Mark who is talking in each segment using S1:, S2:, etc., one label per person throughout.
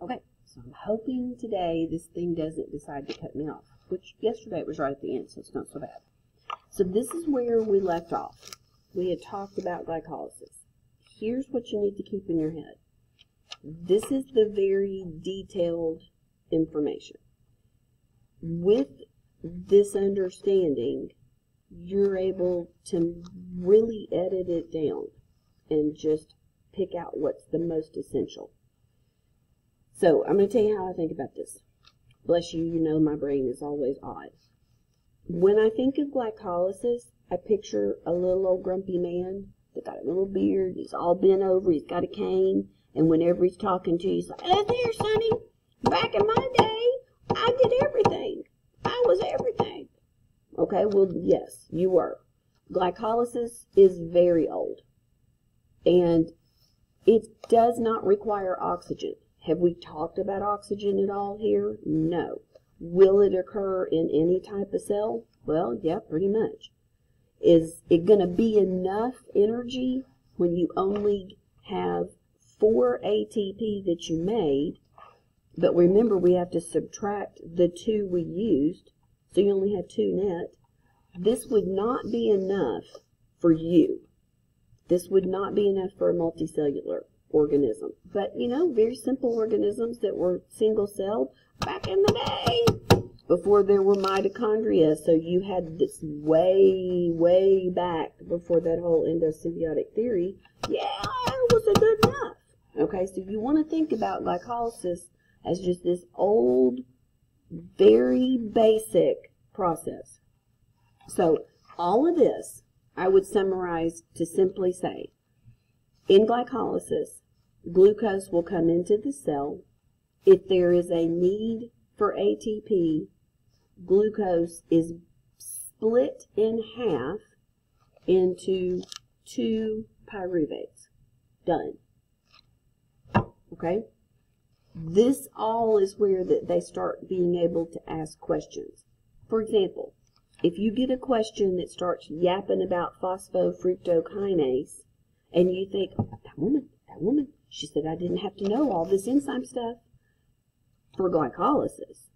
S1: Okay, so I'm hoping today this thing doesn't decide to cut me off, which yesterday it was right at the end, so it's not so bad. So this is where we left off. We had talked about glycolysis. Here's what you need to keep in your head. This is the very detailed information. With this understanding, you're able to really edit it down and just pick out what's the most essential. So I'm going to tell you how I think about this. Bless you, you know my brain is always odd. When I think of glycolysis, I picture a little old grumpy man that got a little beard, he's all bent over, he's got a cane, and whenever he's talking to you, he's like, "Look here, Sonny, back in my day, I did everything. I was everything." Okay, well, yes, you were. Glycolysis is very old, and it does not require oxygen. Have we talked about oxygen at all here? No. Will it occur in any type of cell? Well, yeah, pretty much. Is it going to be enough energy when you only have 4 ATP that you made? But remember, we have to subtract the 2 we used, so you only have 2 net. This would not be enough for you. This would not be enough for a multicellular organism. But, you know, very simple organisms that were single-celled back in the day, before there were mitochondria. So you had this way back before that whole endosymbiotic theory. Yeah, it was a good enough. Okay, so you want to think about glycolysis as just this old, very basic process. So all of this I would summarize to simply say, in glycolysis, glucose will come into the cell. If there is a need for ATP, glucose is split in half into 2 pyruvates. Done. Okay? This all is where they start being able to ask questions. For example, if you get a question that starts yapping about phosphofructokinase, and you think, oh, that woman, she said I didn't have to know all this enzyme stuff for glycolysis.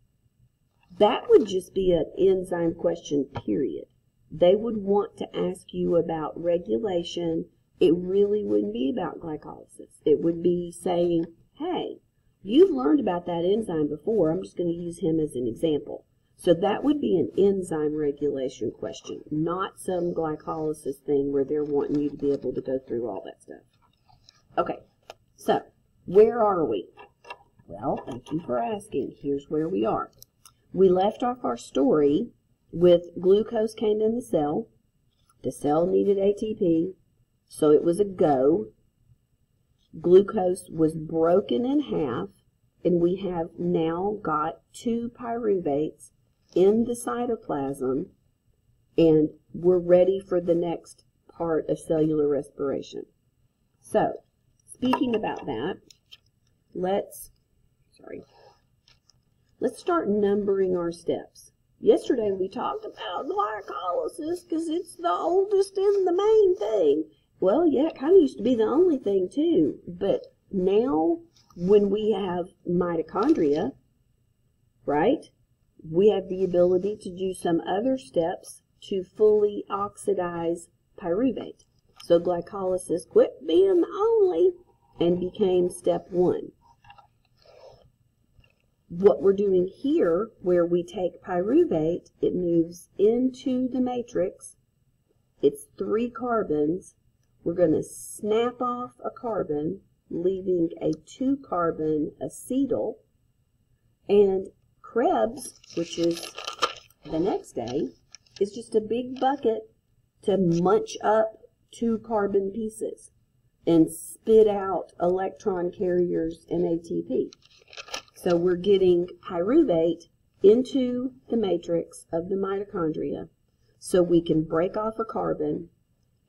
S1: That would just be an enzyme question, period. They would want to ask you about regulation. It really wouldn't be about glycolysis. It would be saying, hey, you've learned about that enzyme before. I'm just going to use him as an example. So that would be an enzyme regulation question, not some glycolysis thing where they're wanting you to be able to go through all that stuff. Okay, so where are we? Well, thank you for asking. Here's where we are. We left off our story with glucose came in the cell. The cell needed ATP, so it was a go. Glucose was broken in half, and we have now got 2 pyruvates in the cytoplasm, and we're ready for the next part of cellular respiration. So, speaking about that, let's start numbering our steps. Yesterday we talked about glycolysis because it's the oldest and the main thing. Well, yeah, it kind of used to be the only thing too, but now when we have mitochondria, right, we have the ability to do some other steps to fully oxidize pyruvate. So glycolysis quit being the only and became step 1. What we're doing here, where we take pyruvate, it moves into the matrix. It's 3 carbons. We're going to snap off a carbon, leaving a 2-carbon acetyl, and Krebs, which is the next day, is just a big bucket to munch up 2 carbon pieces and spit out electron carriers and ATP. So we're getting pyruvate into the matrix of the mitochondria so we can break off a carbon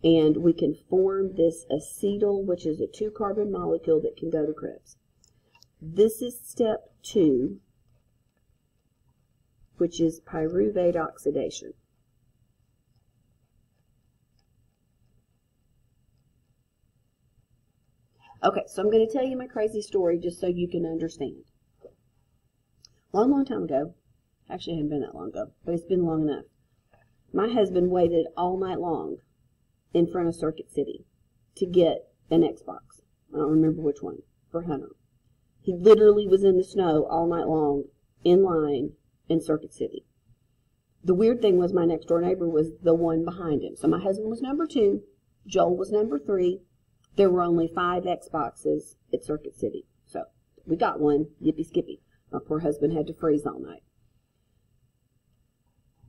S1: and we can form this acetyl, which is a 2-carbon molecule that can go to Krebs. This is step 2, which is pyruvate oxidation. Okay, so I'm going to tell you my crazy story just so you can understand. Long, long time ago, actually it hadn't been that long ago, but it's been long enough. My husband waited all night long in front of Circuit City to get an Xbox. I don't remember which one, for Hunter. He literally was in the snow all night long in line in Circuit City. The weird thing was my next door neighbor was the one behind him. So my husband was number 2, Joel was number 3. There were only 5 Xboxes at Circuit City. So we got one, yippee skippy. My poor husband had to freeze all night.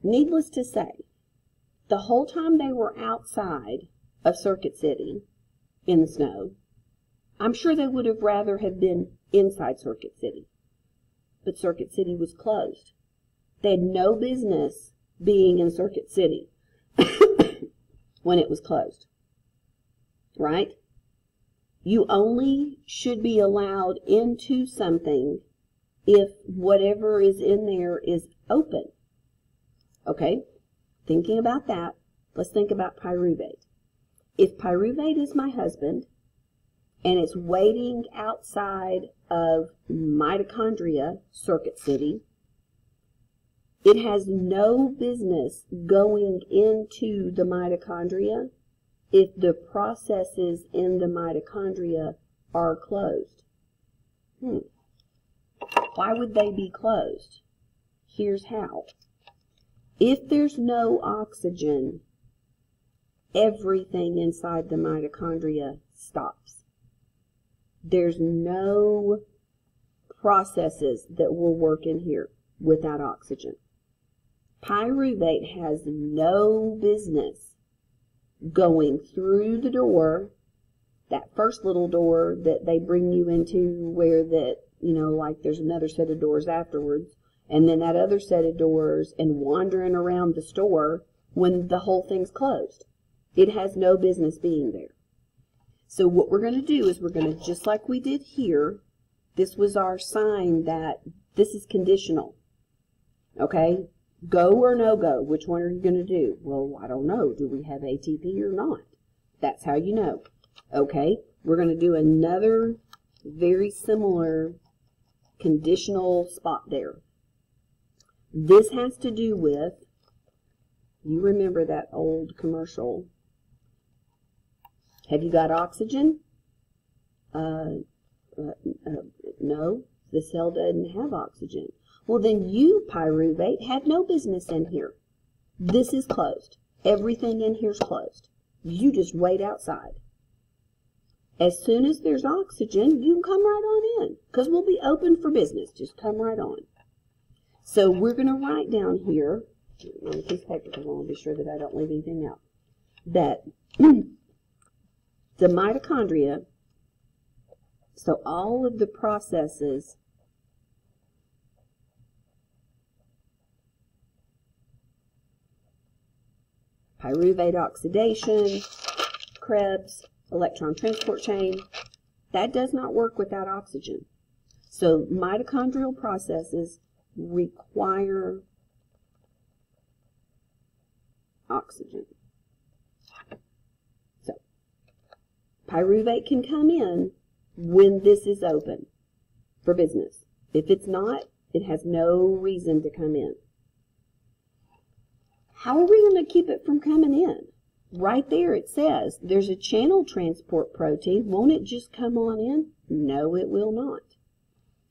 S1: Needless to say, the whole time they were outside of Circuit City in the snow, I'm sure they would have rather have been inside Circuit City. But Circuit City was closed. They had no business being in Circuit City when it was closed. Right? You only should be allowed into something if whatever is in there is open. Okay? Thinking about that, let's think about Pyruvate. If Pyruvate is my husband, and it's waiting outside of Mitochondria, Circuit City, it has no business going into the mitochondria if the processes in the mitochondria are closed. Why would they be closed? Here's how. If there's no oxygen, everything inside the mitochondria stops. There's no processes that will work in here without oxygen. Pyruvate has no business going through the door, that first little door that they bring you into where that, like there's another set of doors afterwards, and then that other set of doors, and wandering around the store when the whole thing's closed. It has no business being there. So what we're going to do is we're going to, just like we did here, this was our sign that this is conditional. Okay? Go or no go. Which one are you going to do? Well, I don't know. Do we have ATP or not? That's how you know. Okay? We're going to do another very similar conditional spot there. This has to do with, you remember that old commercial, have you got oxygen? No, the cell doesn't have oxygen. Well, then you, Pyruvate, had no business in here. This is closed. Everything in here's closed. You just wait outside. As soon as there's oxygen, you can come right on in, because we'll be open for business. Just come right on. So we're going to write down here, on a piece of paper, because I want to be sure that I don't leave anything out, that the mitochondria, so all of the processes Pyruvate oxidation, Krebs, electron transport chain, that does not work without oxygen. So mitochondrial processes require oxygen. So Pyruvate can come in when this is open for business. If it's not, it has no reason to come in. How are we going to keep it from coming in? Right there it says there's a channel transport protein. Won't it just come on in? No, it will not.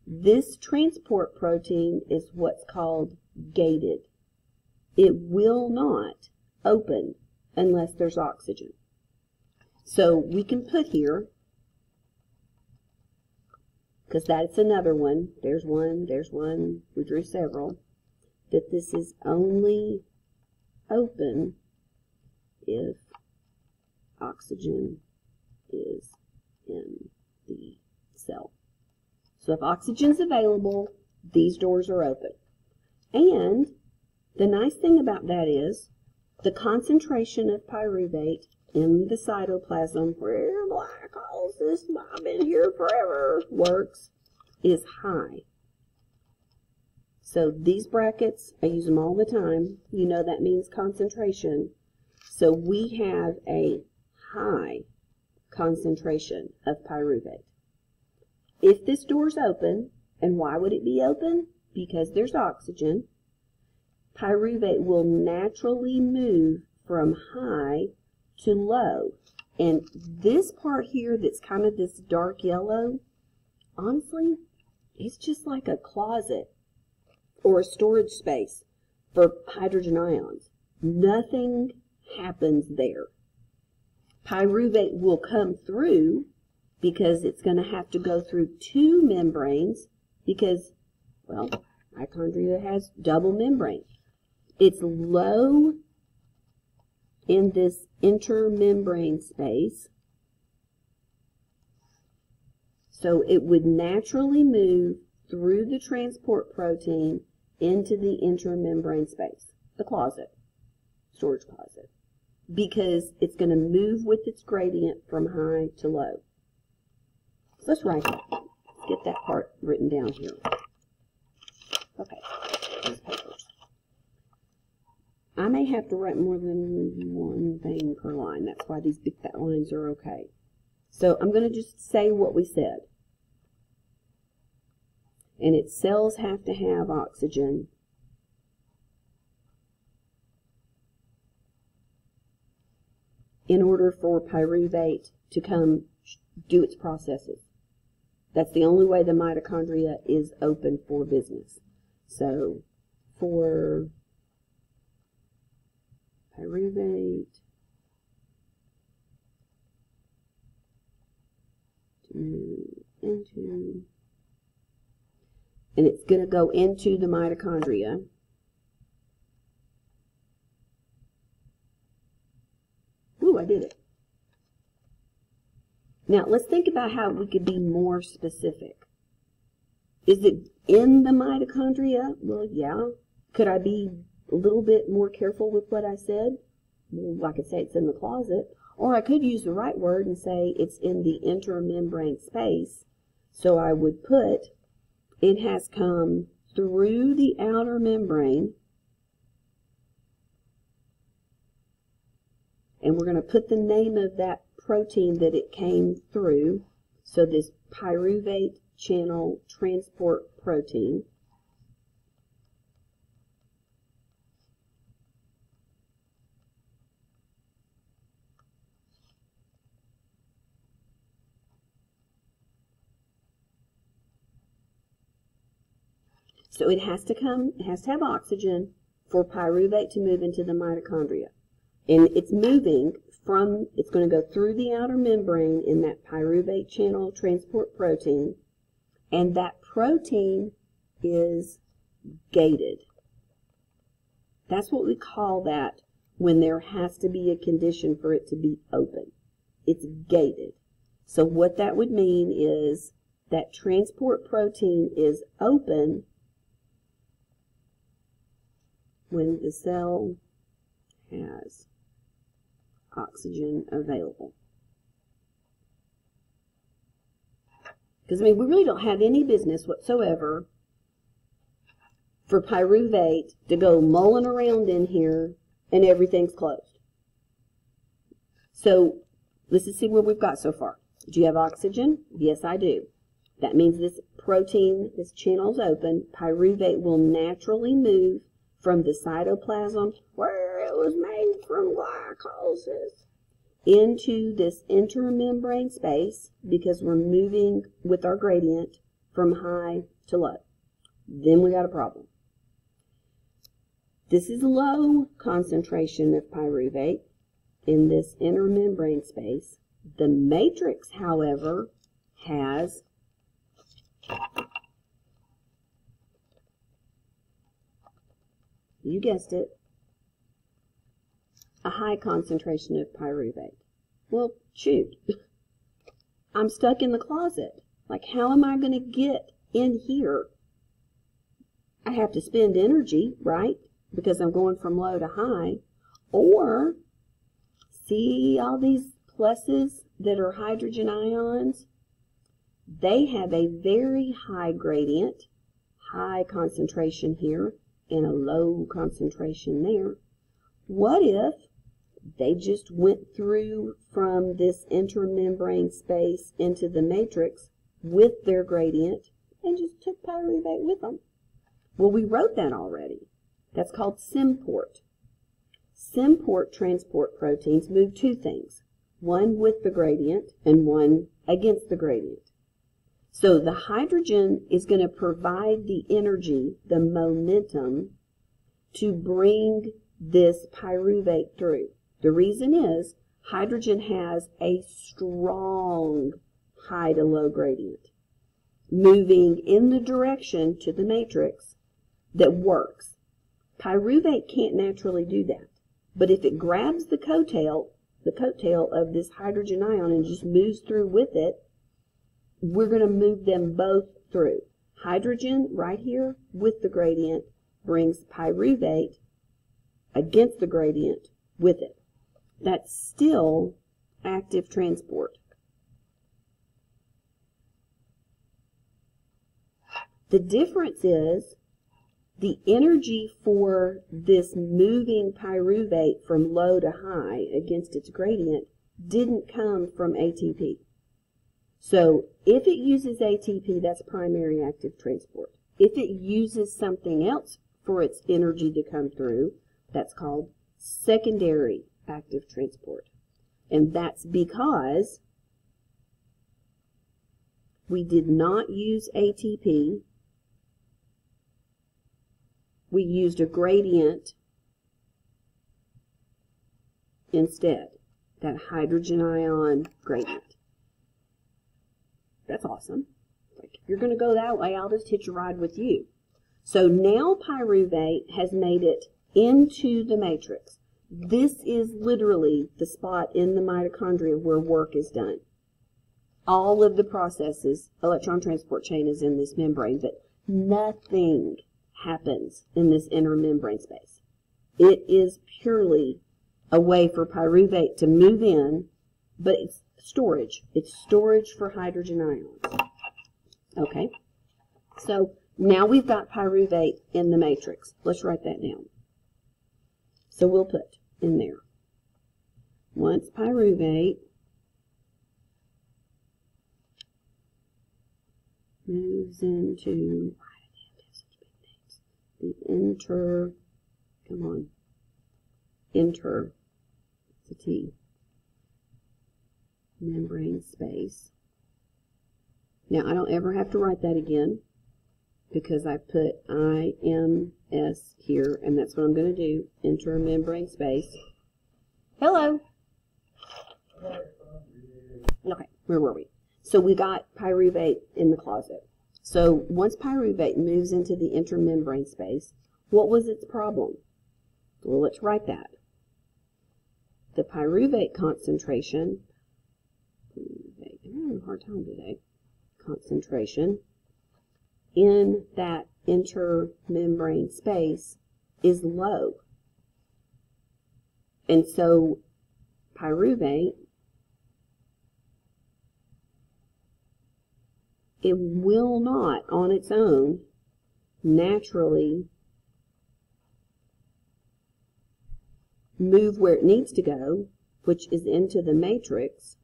S1: This transport protein is what's called gated. It will not open unless there's oxygen. So we can put here, because that's another one. There's one. We drew several. That this is only open if oxygen is in the cell. So if oxygen is available, these doors are open. And the nice thing about that is the concentration of pyruvate in the cytoplasm, where glycolysis, I've been here forever, works, is high. So these brackets, I use them all the time. You know that means concentration. So we have a high concentration of pyruvate. If this door's open, and why would it be open? Because there's oxygen. Pyruvate will naturally move from high to low. And this part here that's kind of this dark yellow, honestly, it's just like a closet or a storage space for hydrogen ions. Nothing happens there. Pyruvate will come through because it's going to have to go through two membranes because, well, mitochondria has double membrane. It's low in this intermembrane space, so it would naturally move through the transport protein into the intermembrane space, the closet, storage closet, because it's going to move with its gradient from high to low. So let's write that. Let's get that part written down here. Okay, these papers. I may have to write more than one thing per line. That's why these big fat lines are okay. So I'm going to just say what we said. And its cells have to have oxygen. In order for pyruvate to come do its processes. That's the only way the mitochondria is open for business. So for pyruvate to move into, and it's going to go into the mitochondria. Ooh, I did it. Now, let's think about how we could be more specific. Is it in the mitochondria? Well, yeah. Could I be a little bit more careful with what I said? Well, I could say it's in the closet. Or I could use the right word and say it's in the intermembrane space. So I would put, it has come through the outer membrane. And we're going to put the name of that protein that it came through. So this pyruvate channel transport protein. So it has to have oxygen for pyruvate to move into the mitochondria. And it's moving from, it's going to go through the outer membrane in that pyruvate channel transport protein, and that protein is gated. That's what we call that when there has to be a condition for it to be open. It's gated. So what that would mean is that transport protein is open when the cell has oxygen available. Because, I mean, we really don't have any business whatsoever for pyruvate to go mulling around in here and everything's closed. So, let's just see what we've got so far. Do you have oxygen? Yes, I do. That means this protein, this channel's open. Pyruvate will naturally move from the cytoplasm, where it was made from glycolysis, into this intermembrane space, because we're moving with our gradient from high to low. Then we got a problem. This is low concentration of pyruvate in this intermembrane space. The matrix, however, has you guessed it, a high concentration of pyruvate. Well, shoot. I'm stuck in the closet. Like, how am I going to get in here? I have to spend energy, right? Because I'm going from low to high. Or, see all these pluses that are hydrogen ions? They have a very high gradient, high concentration here, and a low concentration there. What if They just went through from this intermembrane space into the matrix with their gradient and just took pyruvate with them. Well, we wrote that already. That's called symport. Symport transport proteins move two things, one with the gradient and one against the gradient. So the hydrogen is going to provide the energy, the momentum, to bring this pyruvate through. The reason is hydrogen has a strong high to low gradient, moving in the direction to the matrix that works. Pyruvate can't naturally do that. But if it grabs the coattail of this hydrogen ion and just moves through with it, we're going to move them both through. Hydrogen right here with the gradient brings pyruvate against the gradient with it. That's still active transport. The difference is the energy for this moving pyruvate from low to high against its gradient didn't come from ATP. So if it uses ATP, that's primary active transport. If it uses something else for its energy to come through, that's called secondary active transport. And that's because we did not use ATP. We used a gradient instead, that hydrogen ion gradient. That's awesome. Like, if you're going to go that way, I'll just hitch a ride with you. So now pyruvate has made it into the matrix. This is literally the spot in the mitochondria where work is done. All of the processes, electron transport chain is in this membrane, but nothing happens in this inner membrane space. It is purely a way for pyruvate to move in, but it's storage. It's storage for hydrogen ions. Okay, so now we've got pyruvate in the matrix. Let's write that down. So we'll put in there, once pyruvate moves into the it's a T, membrane space. Now I don't ever have to write that again because I put IMS here, and that's what I'm going to do, intermembrane space. Hello. Okay, where were we? So we got pyruvate in the closet. So once pyruvate moves into the intermembrane space, what was its problem? Well, let's write that. The pyruvate concentration, I'm having a hard time today, concentration in that intermembrane space is low. And so pyruvate, it will not on its own naturally move where it needs to go, which is into the matrix.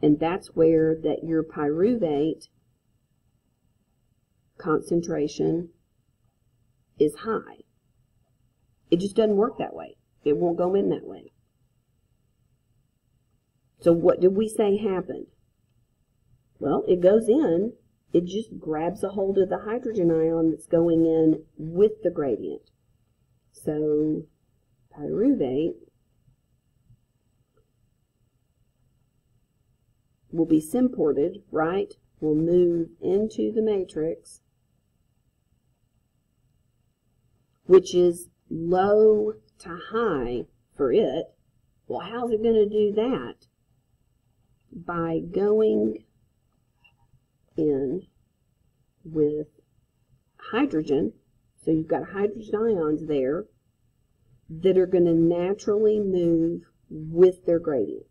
S1: And that's where that your pyruvate concentration is high. It just doesn't work that way. It won't go in that way. So what did we say happened? Well, it goes in, it just grabs a hold of the hydrogen ion that's going in with the gradient. So pyruvate will be symported, right? Will move into the matrix, which is low to high for it. Well, how's it going to do that? By going in with hydrogen. So you've got hydrogen ions there that are going to naturally move with their gradient.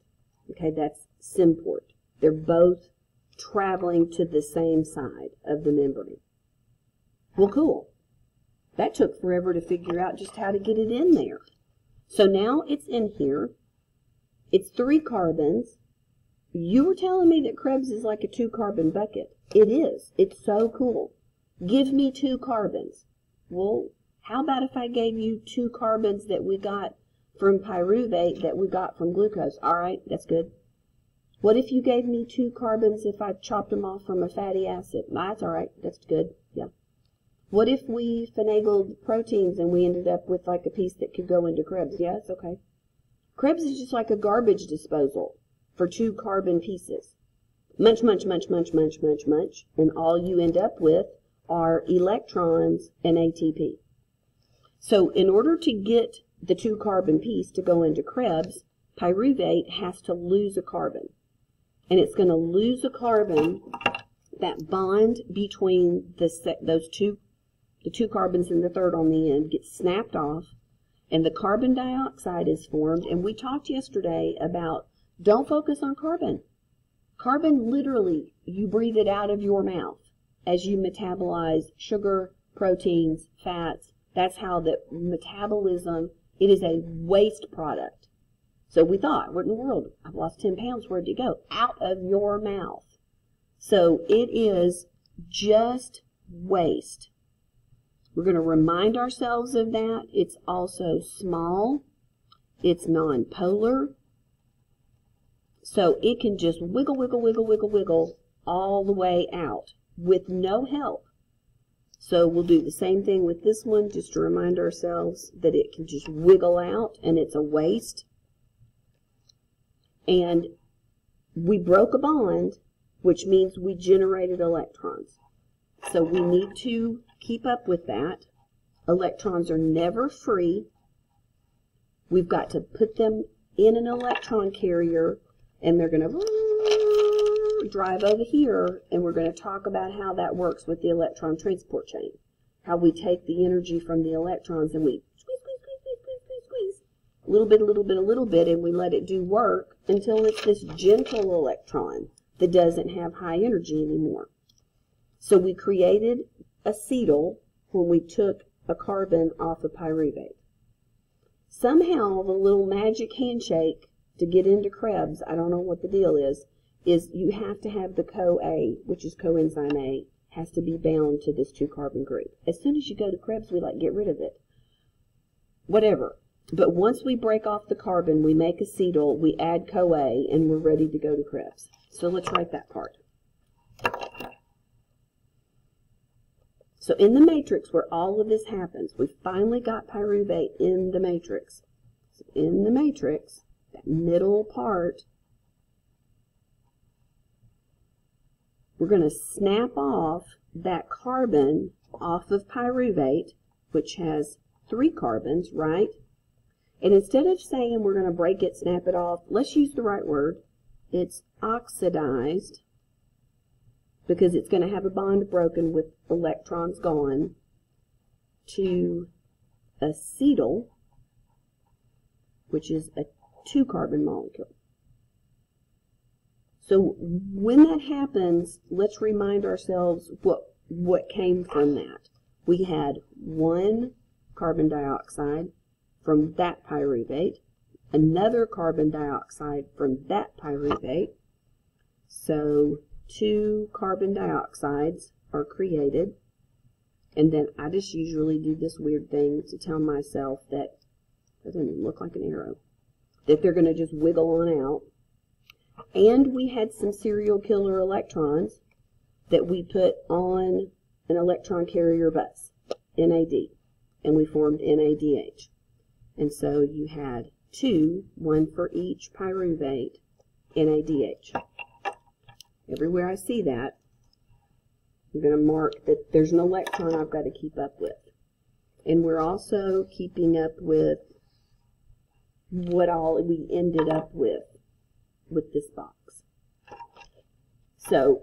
S1: Okay, that's symport. They're both traveling to the same side of the membrane. Well, cool. That took forever to figure out just how to get it in there. So now it's in here. It's 3 carbons. You were telling me that Krebs is like a 2-carbon bucket. It is. It's so cool. Give me 2 carbons. Well, how about if I gave you 2 carbons that we got from pyruvate that we got from glucose? All right, that's good. What if you gave me 2 carbons if I chopped them off from a fatty acid? That's all right. That's good. Yeah. What if we finagled proteins and we ended up with like a piece that could go into Krebs? Yeah, it's okay. Krebs is just like a garbage disposal for 2 carbon pieces. Munch, munch, munch, munch, munch, munch, munch. And all you end up with are electrons and ATP. So in order to get the 2 carbon piece to go into Krebs, pyruvate has to lose a carbon. And it's going to lose a carbon. That bond between the 2 carbons and the third on the end gets snapped off, and the carbon dioxide is formed. And we talked yesterday about don't focus on carbon. Carbon, literally, you breathe it out of your mouth as you metabolize sugar, proteins, fats. That's how the metabolism, it is a waste product. So we thought, what in the world? I've lost 10 pounds. Where'd it go? Out of your mouth. So it is just waste. We're going to remind ourselves of that. It's also small. It's nonpolar. So it can just wiggle, wiggle, wiggle, wiggle, wiggle all the way out with no help. So we'll do the same thing with this one, just to remind ourselves that it can just wiggle out and it's a waste. And we broke a bond, which means we generated electrons. So we need to keep up with that. Electrons are never free. We've got to put them in an electron carrier, and they're going to drive over here, and we're going to talk about how that works with the electron transport chain. How we take the energy from the electrons and we squeeze, squeeze, squeeze, squeeze, squeeze, squeeze, squeeze. A little bit, a little bit, a little bit, and we let it do work until it's this gentle electron that doesn't have high energy anymore. So we created acetyl when we took a carbon off of pyruvate. Somehow the little magic handshake to get into Krebs, I don't know what the deal is you have to have the CoA, which is coenzyme A, has to be bound to this 2-carbon group. As soon as you go to Krebs, we like get rid of it. Whatever. But once we break off the carbon, we make acetyl, we add CoA, and we're ready to go to Krebs. So let's write that part. So in the matrix where all of this happens, we finally got pyruvate in the matrix. So in the matrix, that middle part, we're going to snap off that carbon off of pyruvate, which has 3 carbons, right? And instead of saying we're going to break it, snap it off, let's use the right word. It's oxidized, because it's going to have a bond broken with electrons gone, to acetyl, which is a 2-carbon molecule. So when that happens, let's remind ourselves what came from that. We had 1 carbon dioxide from that pyruvate, another carbon dioxide from that pyruvate. So 2 carbon dioxides are created. And then I just usually do this weird thing to tell myself that, that doesn't even look like an arrow, that they're going to just wiggle on out. And we had some serial killer electrons that we put on an electron carrier bus, NAD, and we formed NADH. And so you had 2, 1 for each pyruvate, NADH. Everywhere I see that, I'm going to mark that there's an electron I've got to keep up with. And we're also keeping up with what all we ended up with this box. So,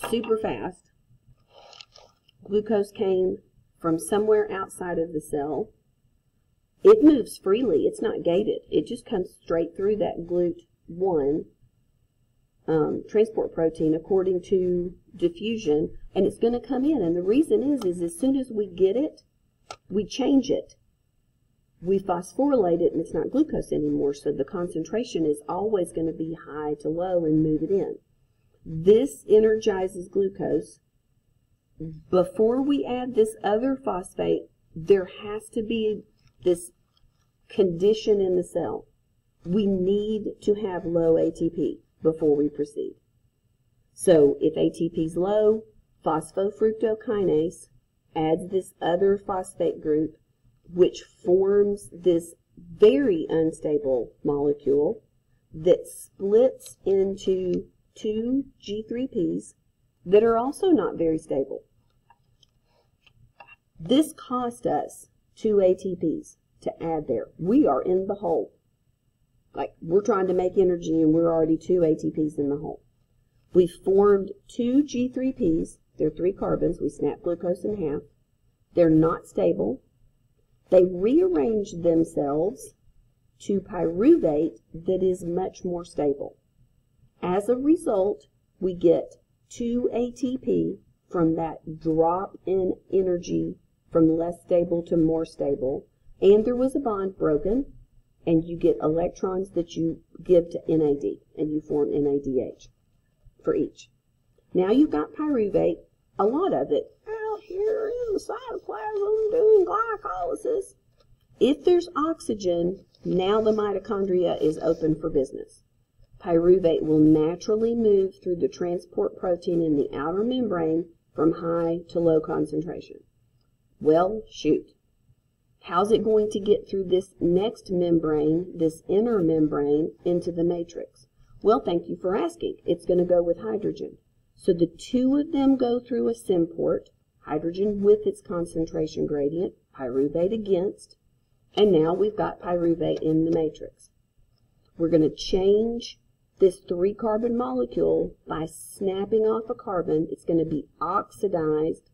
S1: super fast, glucose came from somewhere outside of the cell. It moves freely. It's not gated. It just comes straight through that GLUT1 transport protein according to diffusion, and it's going to come in. And the reason is as soon as we get it, we change it. We phosphorylate it, and it's not glucose anymore, so the concentration is always going to be high to low and move it in. This energizes glucose. Before we add this other phosphate, there has to be this condition in the cell. We need to have low ATP before we proceed. So if ATP is low, phosphofructokinase adds this other phosphate group, which forms this very unstable molecule that splits into two G3Ps that are also not very stable. This cost us 2 ATPs to add there. We are in the hole. Like, we're trying to make energy and we're already 2 ATPs in the hole. We formed 2 G3Ps. They're 3 carbons. We snap glucose in half. They're not stable. They rearrange themselves to pyruvate that is much more stable. As a result, we get 2 ATP from that drop in energy from less stable to more stable, and there was a bond broken, and you get electrons that you give to NAD, and you form NADH for each. Now you've got pyruvate, a lot of it, out here in the cytoplasm doing glycolysis. If there's oxygen, now the mitochondria is open for business. Pyruvate will naturally move through the transport protein in the outer membrane from high to low concentration. Well, shoot. How's it going to get through this next membrane, this inner membrane, into the matrix? Well, thank you for asking. It's going to go with hydrogen. So the two of them go through a symport, hydrogen with its concentration gradient, pyruvate against, and now we've got pyruvate in the matrix. We're going to change this 3-carbon molecule by snapping off a carbon. It's going to be oxidized.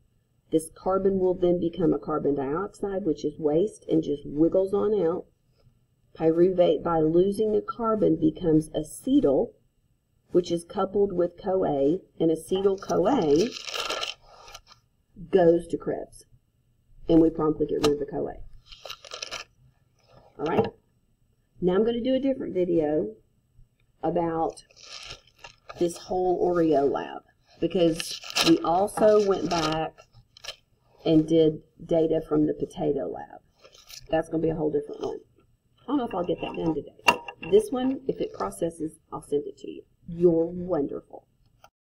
S1: This carbon will then become a carbon dioxide, which is waste and just wiggles on out. Pyruvate, by losing a carbon, becomes acetyl, which is coupled with CoA, and acetyl-CoA goes to Krebs. And we promptly get rid of the CoA. All right? Now I'm going to do a different video about this whole Oreo lab, because we also went back and did data from the potato lab. That's going to be a whole different one. I don't know if I'll get that done today. This one, if it processes, I'll send it to you. You're wonderful.